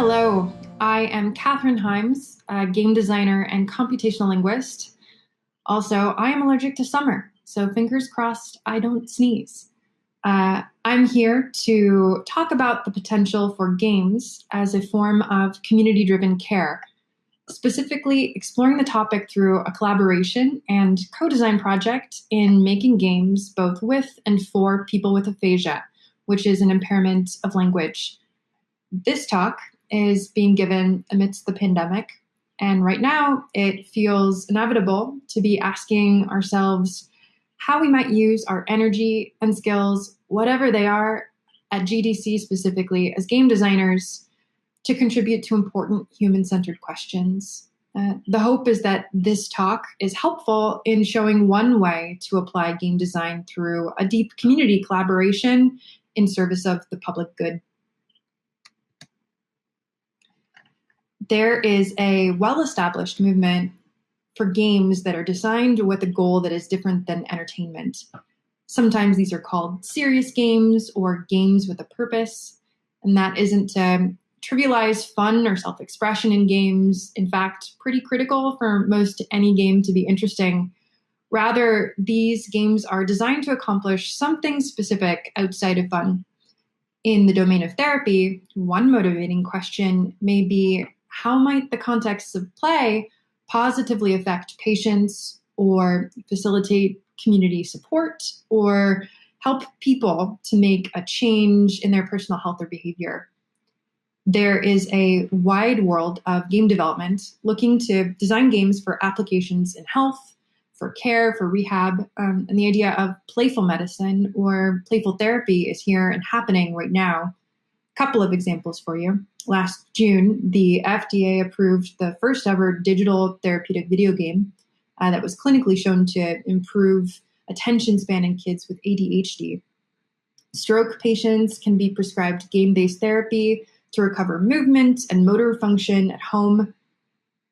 Hello, I am Kathryn Hymes, a game designer and computational linguist. Also, I am allergic to summer, so fingers crossed I don't sneeze. I'm here to talk about the potential for games as a form of community-driven care, specifically exploring the topic through a collaboration and co-design project in making games both with and for people with aphasia, which is an impairment of language. This talk is being given amidst the pandemic, and right now it feels inevitable to be asking ourselves how we might use our energy and skills, whatever they are, at GDC specifically as game designers, to contribute to important human-centered questions. The hope is that this talk is helpful in showing one way to apply game design through a deep community collaboration in service of the public good. There is a well-established movement for games that are designed with a goal that is different than entertainment. Sometimes these are called serious games or games with a purpose, and that isn't to trivialize fun or self-expression in games. In fact, pretty critical for most any game to be interesting. Rather, these games are designed to accomplish something specific outside of fun. In the domain of therapy, one motivating question may be, how might the context of play positively affect patients or facilitate community support or help people to make a change in their personal health or behavior? There is a wide world of game development looking to design games for applications in health, for care, for rehab, and the idea of playful medicine or playful therapy is here and happening right now. Couple of examples for you. Last June, the FDA approved the first ever digital therapeutic video game that was clinically shown to improve attention span in kids with ADHD. Stroke patients can be prescribed game-based therapy to recover movement and motor function at home.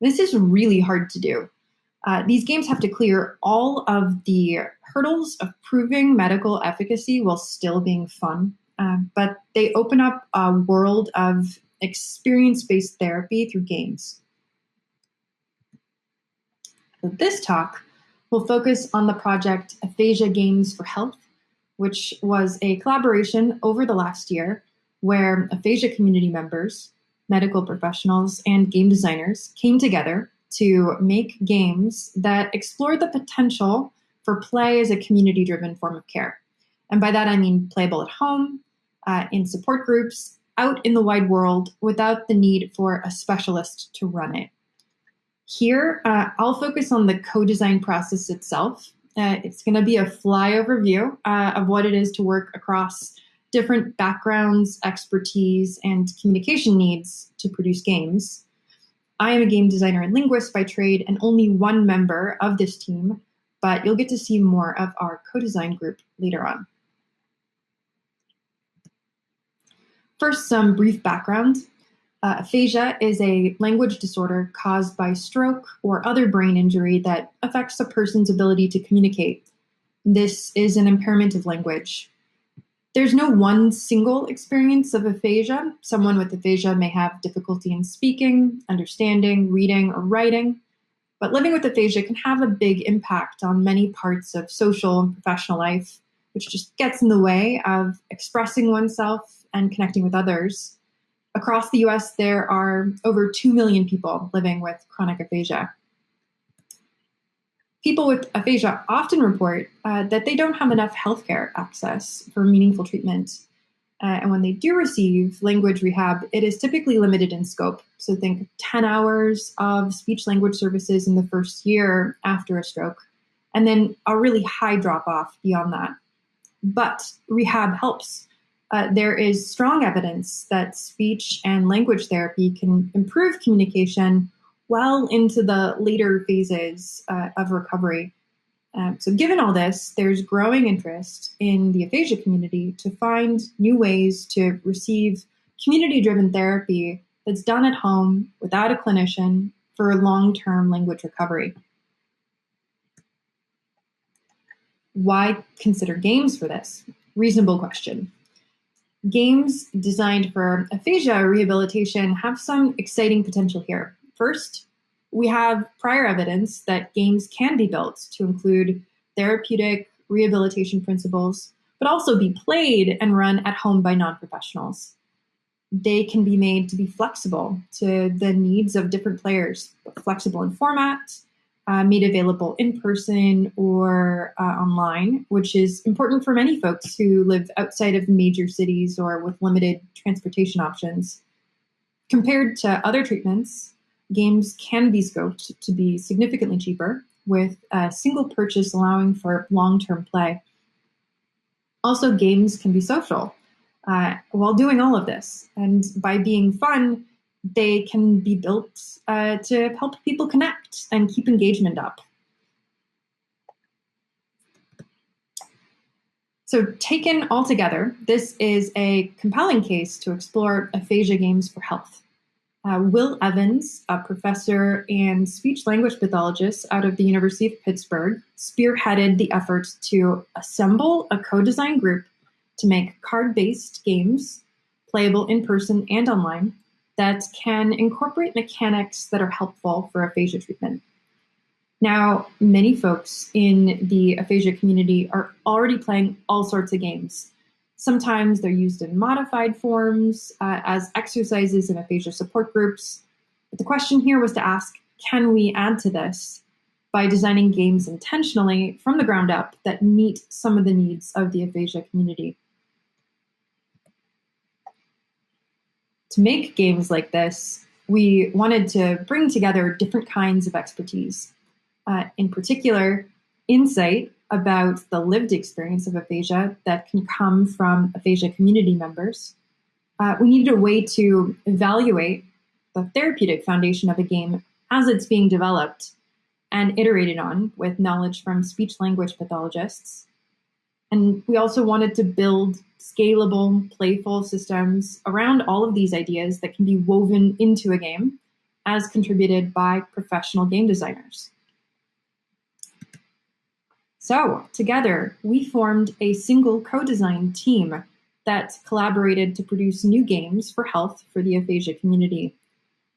This is really hard to do. These games have to clear all of the hurdles of proving medical efficacy while still being fun. But they open up a world of experience-based therapy through games. So this talk will focus on the project Aphasia Games for Health, which was a collaboration over the last year where aphasia community members, medical professionals, and game designers came together to make games that explore the potential for play as a community-driven form of care. And by that, I mean playable at home, in support groups, out in the wide world without the need for a specialist to run it. Here, I'll focus on the co-design process itself. It's going to be a flyover view of what it is to work across different backgrounds, expertise, and communication needs to produce games. I am a game designer and linguist by trade and only one member of this team, but you'll get to see more of our co-design group later on. First, some brief background. Aphasia is a language disorder caused by stroke or other brain injury that affects a person's ability to communicate. This is an impairment of language. There's no one single experience of aphasia. Someone with aphasia may have difficulty in speaking, understanding, reading, or writing, but living with aphasia can have a big impact on many parts of social and professional life, which just gets in the way of expressing oneself and connecting with others. Across the US, there are over 2 million people living with chronic aphasia. People with aphasia often report that they don't have enough healthcare access for meaningful treatment. And when they do receive language rehab, it is typically limited in scope. So think 10 hours of speech-language services in the first year after a stroke, and then a really high drop-off beyond that. But rehab helps. There is strong evidence that speech and language therapy can improve communication well into the later phases of recovery. So given all this, there's growing interest in the aphasia community to find new ways to receive community-driven therapy that's done at home without a clinician for long-term language recovery. Why consider games for this? Reasonable question. Games designed for aphasia rehabilitation have some exciting potential here. First, we have prior evidence that games can be built to include therapeutic rehabilitation principles, but also be played and run at home by non-professionals. They can be made to be flexible to the needs of different players, flexible in format, made available in person or online, which is important for many folks who live outside of major cities or with limited transportation options. Compared to other treatments, games can be scoped to be significantly cheaper, with a single purchase allowing for long-term play. Also, games can be social while doing all of this. And by being fun, they can be built to help people connect and keep engagement up. So taken all together, this is a compelling case to explore aphasia games for health. Will Evans, a professor and speech-language pathologist out of the University of Pittsburgh, spearheaded the effort to assemble a co-design group to make card-based games, playable in person and online, that can incorporate mechanics that are helpful for aphasia treatment. Now, many folks in the aphasia community are already playing all sorts of games. Sometimes they're used in modified forms as exercises in aphasia support groups. But the question here was to ask, can we add to this by designing games intentionally from the ground up that meet some of the needs of the aphasia community? To make games like this, we wanted to bring together different kinds of expertise. In particular, insight about the lived experience of aphasia that can come from aphasia community members. We needed a way to evaluate the therapeutic foundation of a game as it's being developed and iterated on with knowledge from speech-language pathologists. And we also wanted to build scalable, playful systems around all of these ideas that can be woven into a game as contributed by professional game designers. So together, we formed a single co-design team that collaborated to produce new games for health for the aphasia community.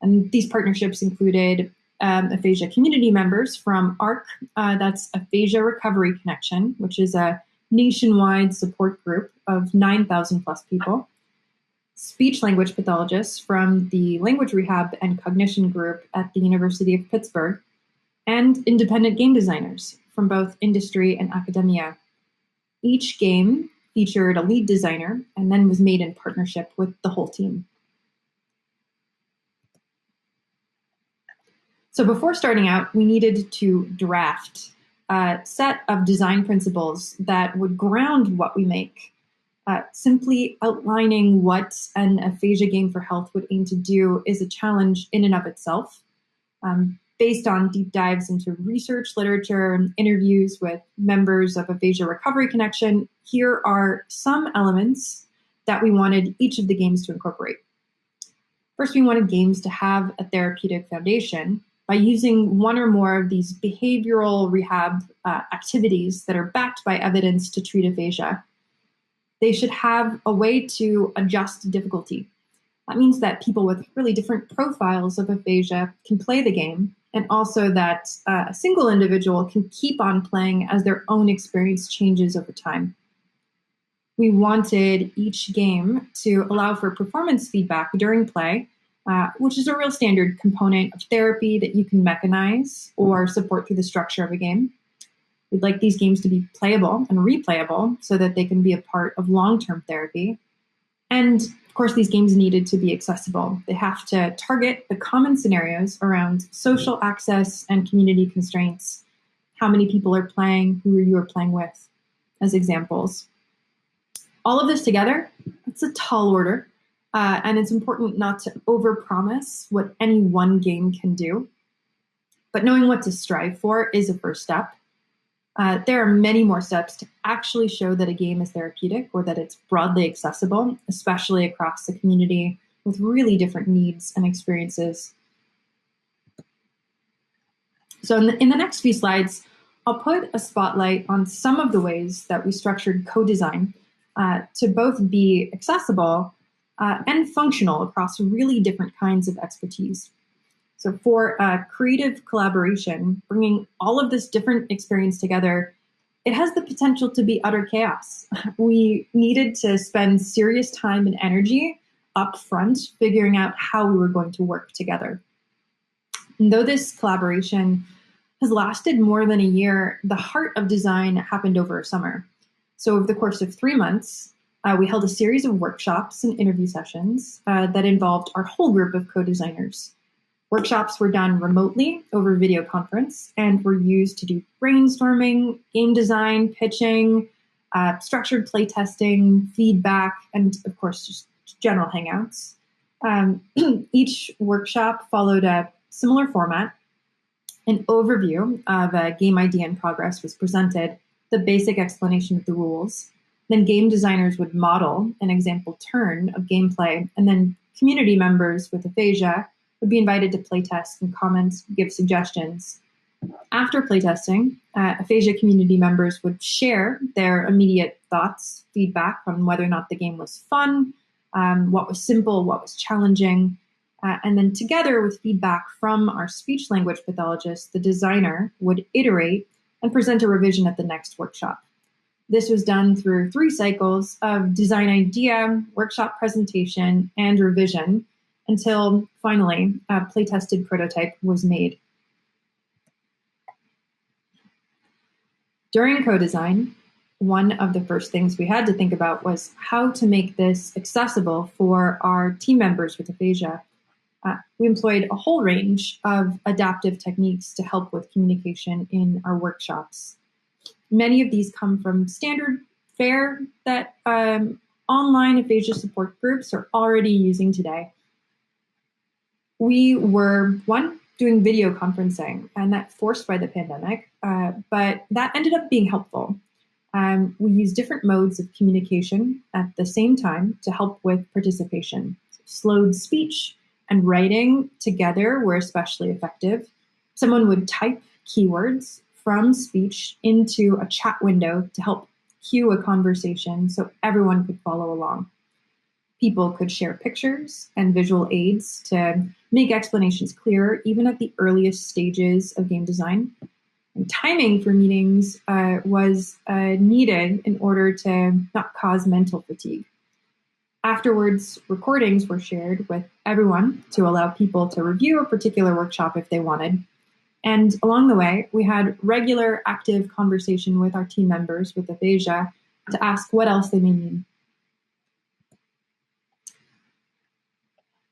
And these partnerships included aphasia community members from ARC, that's Aphasia Recovery Connection, which is a nationwide support group of 9,000 plus people, speech-language pathologists from the Language Rehab and Cognition group at the University of Pittsburgh, and independent game designers from both industry and academia. Each game featured a lead designer and then was made in partnership with the whole team. So before starting out, we needed to draft a set of design principles that would ground what we make. Simply outlining what an aphasia game for health would aim to do is a challenge in and of itself. Based on deep dives into research, literature, and interviews with members of Aphasia Recovery Connection, here are some elements that we wanted each of the games to incorporate. First, we wanted games to have a therapeutic foundation by using one or more of these behavioral rehab activities that are backed by evidence to treat aphasia. They should have a way to adjust difficulty. That means that people with really different profiles of aphasia can play the game, and also that a single individual can keep on playing as their own experience changes over time. We wanted each game to allow for performance feedback during play, which is a real standard component of therapy that you can mechanize or support through the structure of a game. We'd like these games to be playable and replayable so that they can be a part of long-term therapy. And of course, these games needed to be accessible. They have to target the common scenarios around social access and community constraints, how many people are playing, who you are playing with, as examples. All of this together, it's a tall order, and it's important not to overpromise what any one game can do. But knowing what to strive for is a first step. There are many more steps to actually show that a game is therapeutic or that it's broadly accessible, especially across the community with really different needs and experiences. So in the next few slides, I'll put a spotlight on some of the ways that we structured co-design to both be accessible and functional across really different kinds of expertise. So for creative collaboration, bringing all of this different experience together, it has the potential to be utter chaos. We needed to spend serious time and energy up front figuring out how we were going to work together. And though this collaboration has lasted more than a year, the heart of design happened over a summer. So over the course of 3 months, we held a series of workshops and interview sessions that involved our whole group of co-designers. Workshops were done remotely over video conference and were used to do brainstorming, game design, pitching, structured playtesting, feedback, and of course, just general hangouts. Each workshop followed a similar format. An overview of a game idea in progress was presented, the basic explanation of the rules. Then game designers would model an example turn of gameplay, and then community members with aphasia would be invited to playtest and comment, give suggestions. After playtesting, aphasia community members would share their immediate thoughts, feedback on whether or not the game was fun, what was simple, what was challenging. And then together with feedback from our speech language pathologist, the designer would iterate and present a revision at the next workshop. This was done through 3 cycles of design idea, workshop presentation, and revision until finally a playtested prototype was made. During co-design, one of the first things we had to think about was how to make this accessible for our team members with aphasia. We employed a whole range of adaptive techniques to help with communication in our workshops. Many of these come from standard fare that online aphasia support groups are already using today. We were, doing video conferencing, and that forced by the pandemic, but that ended up being helpful. We used different modes of communication at the same time to help with participation. Slowed speech and writing together were especially effective. Someone would type keywords from speech into a chat window to help cue a conversation so everyone could follow along. People could share pictures and visual aids to make explanations clearer, even at the earliest stages of game design. And timing for meetings was needed in order to not cause mental fatigue. Afterwards, recordings were shared with everyone to allow people to review a particular workshop if they wanted. And along the way, we had regular active conversation with our team members with aphasia to ask what else they may need.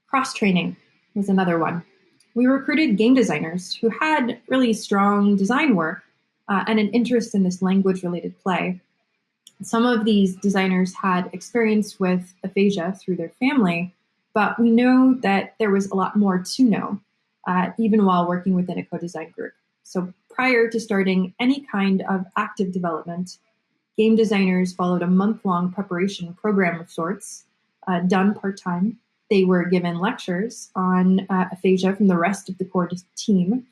Cross-training was another one. We recruited game designers who had really strong design work and an interest in this language-related play. Some of these designers had experience with aphasia through their family, but we know that there was a lot more to know, even while working within a co-design group. So prior to starting any kind of active development, game designers followed a month-long preparation program of sorts, done part-time. They were given lectures on aphasia from the rest of the core team.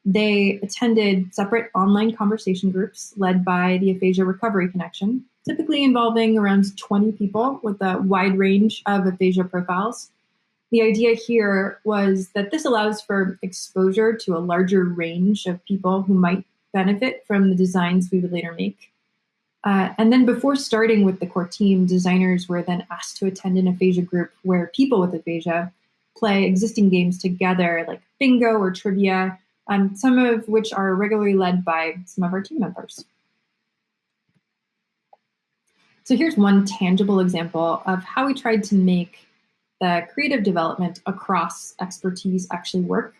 They attended separate online conversation groups led by the Aphasia Recovery Connection, typically involving around 20 people with a wide range of aphasia profiles. The idea here was that this allows for exposure to a larger range of people who might benefit from the designs we would later make. And then before starting with the core team, designers were then asked to attend an aphasia group where people with aphasia play existing games together, like bingo or trivia, some of which are regularly led by some of our team members. So here's one tangible example of how we tried to make the creative development across expertise actually work.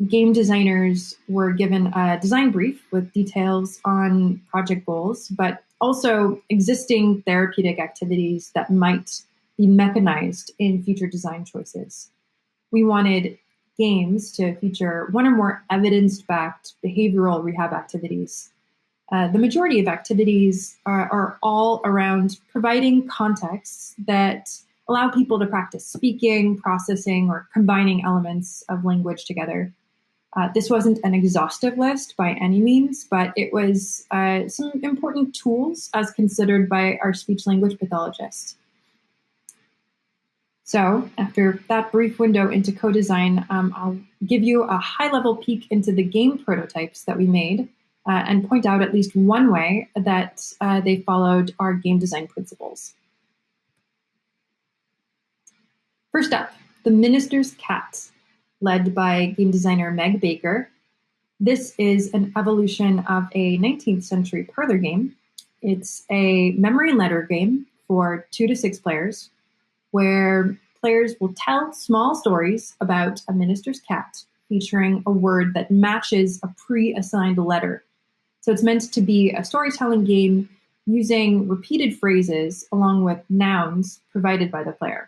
Game designers were given a design brief with details on project goals, but also existing therapeutic activities that might be mechanized in future design choices. We wanted games to feature one or more evidence-backed behavioral rehab activities. The majority of activities are all around providing contexts that allow people to practice speaking, processing, or combining elements of language together. This wasn't an exhaustive list by any means, but it was some important tools as considered by our speech language pathologists. So after that brief window into co-design, I'll give you a high-level peek into the game prototypes that we made and point out at least one way that they followed our game design principles. First up, the Minister's Cat, led by game designer Meg Baker. This is an evolution of a 19th century parlor game. It's a memory letter game for 2 to 6 players, where players will tell small stories about a minister's cat featuring a word that matches a pre-assigned letter. So it's meant to be a storytelling game using repeated phrases along with nouns provided by the player.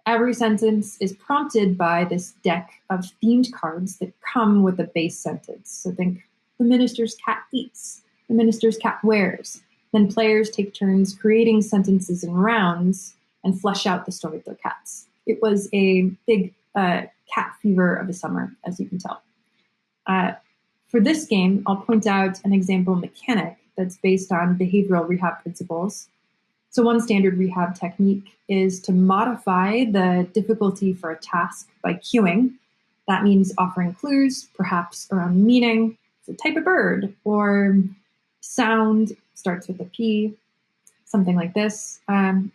Every sentence is prompted by this deck of themed cards that come with a base sentence. So think, the minister's cat eats, the minister's cat wears. Then players take turns creating sentences in rounds and flesh out the story of their cats. It was a big cat fever of the summer, as you can tell. For this game, I'll point out an example mechanic that's based on behavioral rehab principles. So one standard rehab technique is to modify the difficulty for a task by cueing. That means offering clues, perhaps around meaning, it's a type of bird, or sound starts with a P, something like this. And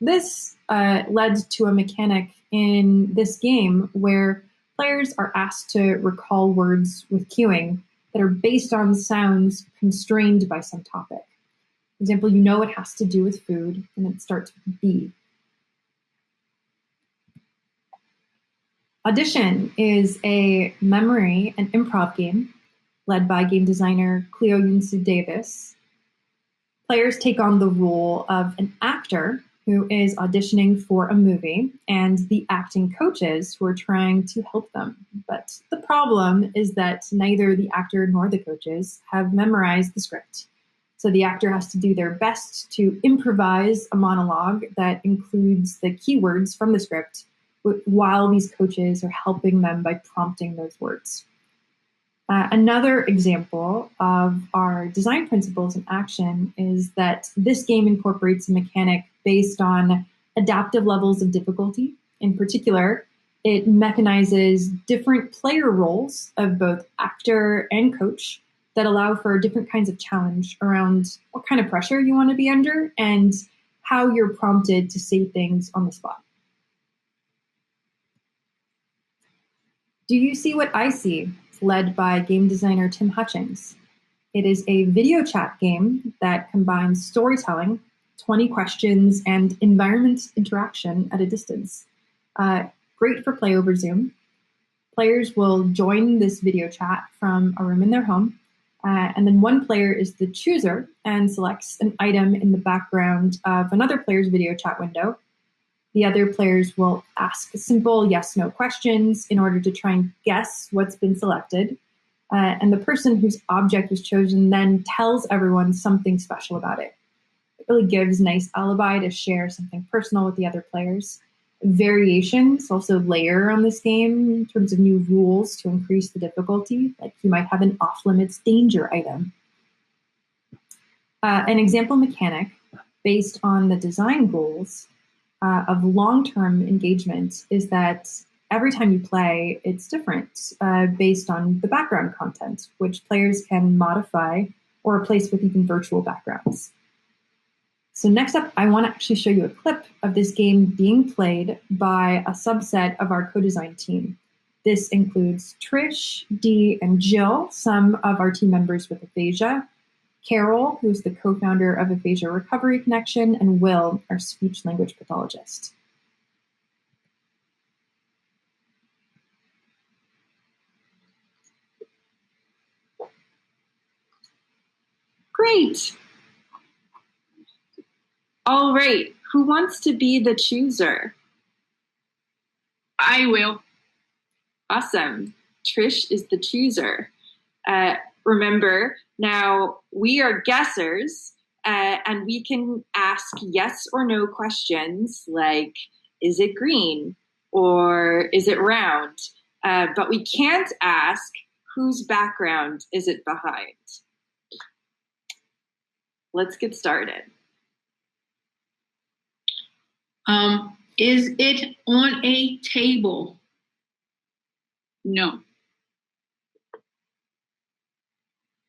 this led to a mechanic in this game where players are asked to recall words with cueing that are based on sounds constrained by some topic. For example, you know it has to do with food, and it starts with B. Audition is a memory and improv game led by game designer Cleo Yunsu Davis. Players take on the role of an actor who is auditioning for a movie and the acting coaches who are trying to help them. But the problem is that neither the actor nor the coaches have memorized the script. So the actor has to do their best to improvise a monologue that includes the keywords from the script while these coaches are helping them by prompting those words. Another example of our design principles in action is that this game incorporates a mechanic based on adaptive levels of difficulty. In particular, it mechanizes different player roles of both actor and coach that allow for different kinds of challenge around what kind of pressure you want to be under and how you're prompted to say things on the spot. Do you see what I see? It's led by game designer Tim Hutchings. It is a video chat game that combines storytelling, 20 questions, and environment interaction at a distance. Great for play over Zoom. Players will join this video chat from a room in their home, and then one player is the chooser and selects an item in the background of another player's video chat window. The other players will ask simple yes-no questions in order to try and guess what's been selected. And the person whose object was chosen then tells everyone something special about it. It really gives a nice alibi to share something personal with the other players. Variations also layer on this game in terms of new rules to increase the difficulty. Like you might have an off-limits danger item. An example mechanic based on the design goals of long-term engagement is that every time you play, it's different based on the background content, which players can modify or replace with even virtual backgrounds. So next up, I want to actually show you a clip of this game being played by a subset of our co-design team. This includes Trish, Dee, and Jill, some of our team members with aphasia, Carol, who's the co-founder of Aphasia Recovery Connection, and Will, our speech language pathologist. Great. All right. Who wants to be the chooser? I will. Awesome. Trish is the chooser. Remember, now we are guessers, and we can ask yes or no questions like, is it green or is it round? but we can't ask whose background is it behind. Let's get started. Is it on a table? No.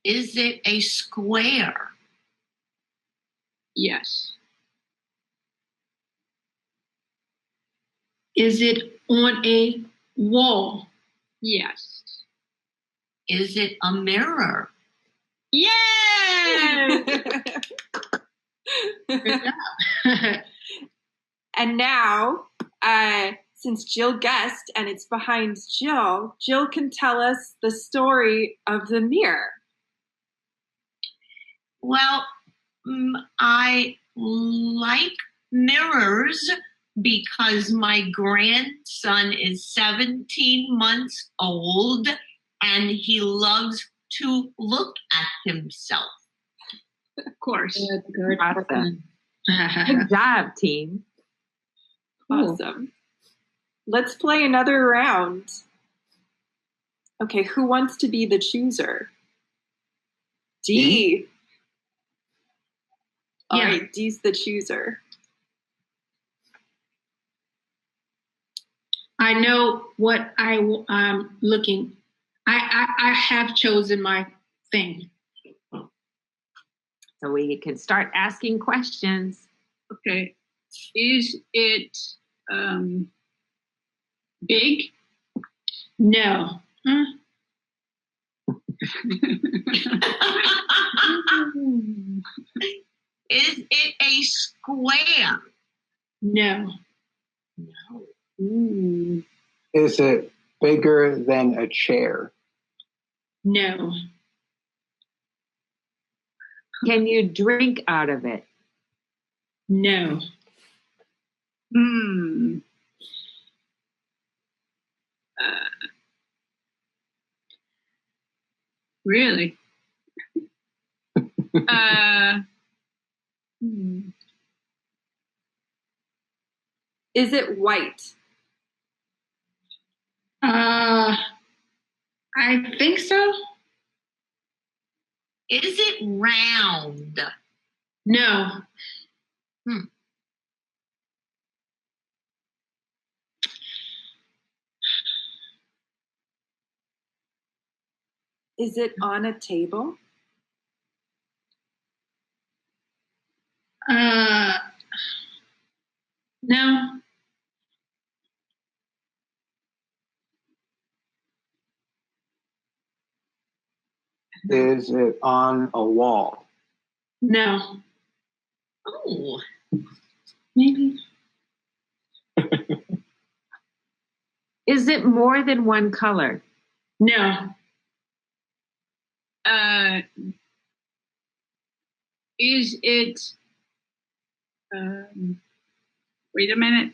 Is it a square? Yes. Is it on a wall? Yes. Is it a mirror? Yay! Good job. And now, since Jill guessed and it's behind Jill, Jill can tell us the story of the mirror. Well, I like mirrors because my grandson is 17 months old and he loves to look at himself. Of course. Good. Awesome. Good job, team. Awesome. Let's play another round. Okay, who wants to be the chooser? D. All right, D's the chooser. I know what I'm looking. I have chosen my thing. So we can start asking questions. Okay. Is it big? No. Is it a square? No. No. Ooh. Is it bigger than a chair? No. Can you drink out of it? No. Really? Is it white? I think so. Is it round? No. Is it on a table? No. Is it on a wall? No. Oh, Maybe. Is it more than one color? No. Is it? Wait a minute.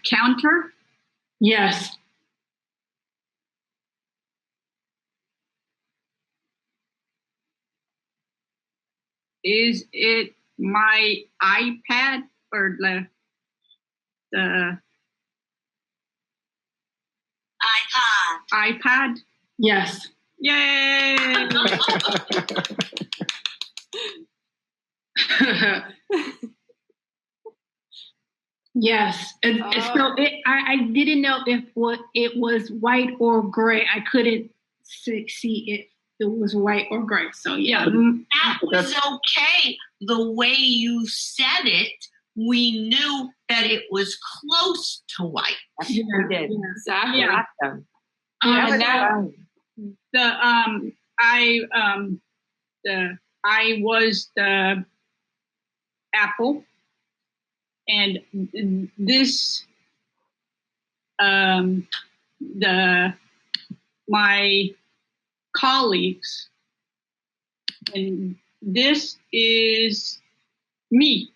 Counter? Yes. Is it my iPad or the iPad? Yes. Yay! Yes. So I didn't know if it was white or gray. I couldn't see if it was white or gray. So yeah. that was okay. The way you said it, we knew that it was close to white. You did. Exactly. Yeah. Awesome. And now, I was the apple, and this my colleagues, and this is me.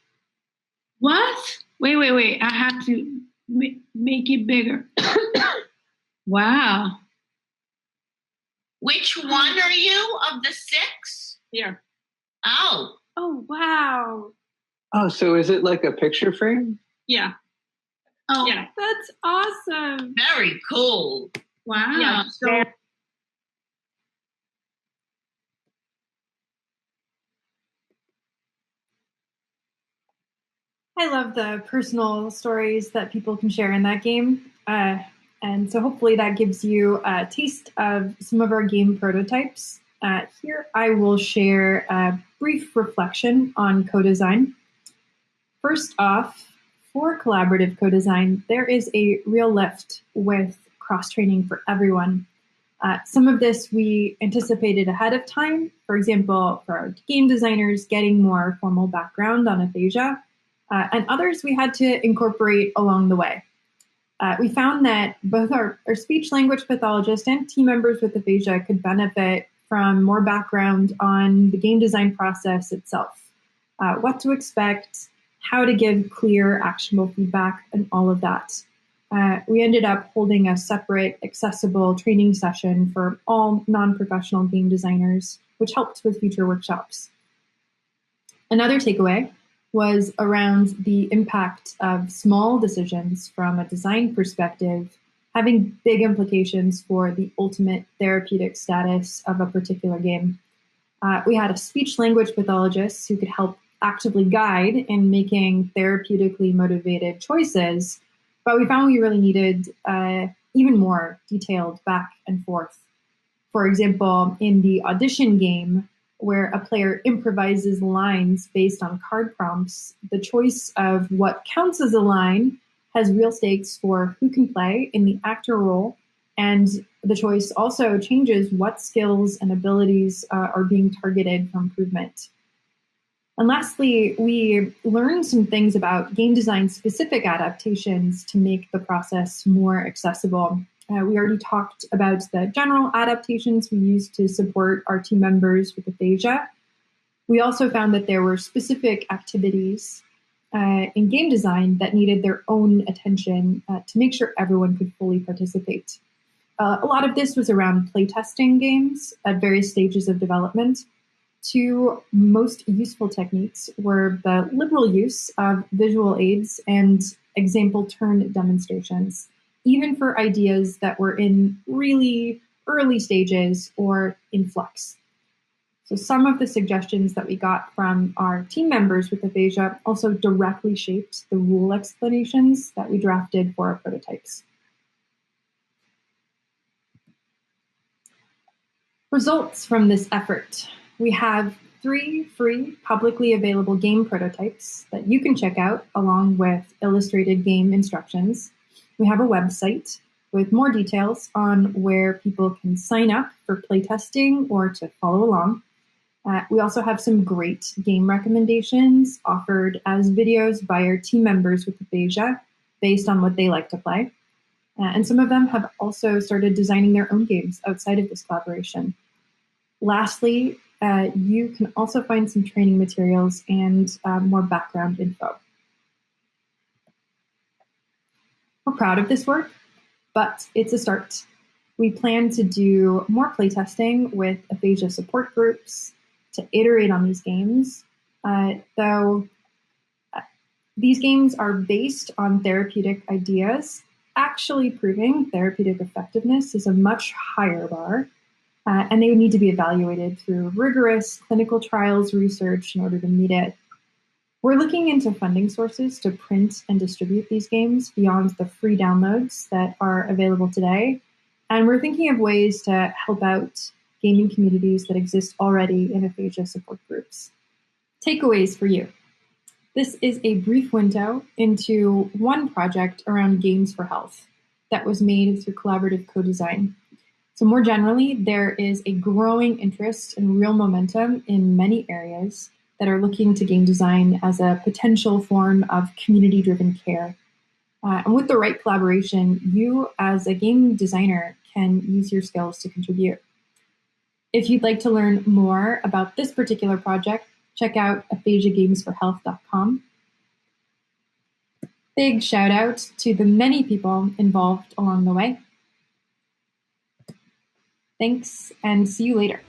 What? Wait. I have to make it bigger. Wow. Which one are you of the 6? Here. Oh, oh, wow. Oh, so is it like a picture frame? Yeah. Oh, Yeah. That's awesome. Very cool. wow. Yeah. So I love the personal stories that people can share in that game. And so hopefully that gives you a taste of some of our game prototypes. Here I will share a brief reflection on co-design. First off, for collaborative co-design, there is a real lift with cross-training for everyone. Some of this we anticipated ahead of time. For example, for our game designers, getting more formal background on aphasia, and others we had to incorporate along the way. We found that both our speech language pathologist and team members with aphasia could benefit from more background on the game design process itself, what to expect, how to give clear, actionable feedback, and all of that. We ended up holding a separate, accessible training session for all non-professional game designers, which helped with future workshops. Another takeaway was around the impact of small decisions from a design perspective having big implications for the ultimate therapeutic status of a particular game. We had a speech language pathologist who could help actively guide in making therapeutically motivated choices, but we found we really needed even more detailed back and forth. For example, in the Audition game, where a player improvises lines based on card prompts, the choice of what counts as a line has real stakes for who can play in the actor role, and the choice also changes what skills and abilities are being targeted for improvement. And lastly, we learned some things about game design specific adaptations to make the process more accessible. We already talked about the general adaptations we used to support our team members with aphasia. We also found that there were specific activities in game design that needed their own attention to make sure everyone could fully participate. A lot of this was around playtesting games at various stages of development. Two most useful techniques were the liberal use of visual aids and example turn demonstrations, even for ideas that were in really early stages or in flux. So some of the suggestions that we got from our team members with aphasia also directly shaped the rule explanations that we drafted for our prototypes. Results from this effort. We have 3 free publicly available game prototypes that you can check out along with illustrated game instructions. We have a website with more details on where people can sign up for playtesting or to follow along. We also have some great game recommendations offered as videos by our team members with aphasia based on what they like to play. And some of them have also started designing their own games outside of this collaboration. Lastly, you can also find some training materials and more background info. We're proud of this work, but it's a start. We plan to do more playtesting with aphasia support groups to iterate on these games, though these games are based on therapeutic ideas. Actually proving therapeutic effectiveness is a much higher bar, and they would need to be evaluated through rigorous clinical trials research in order to meet it. We're looking into funding sources to print and distribute these games beyond the free downloads that are available today. And we're thinking of ways to help out gaming communities that exist already in aphasia support groups. Takeaways for you. This is a brief window into one project around games for health that was made through collaborative co-design. So more generally, there is a growing interest and real momentum in many areas that are looking to game design as a potential form of community-driven care. And with the right collaboration, you as a game designer can use your skills to contribute. If you'd like to learn more about this particular project, check out aphasiagamesforhealth.com. Big shout out to the many people involved along the way. Thanks, and see you later.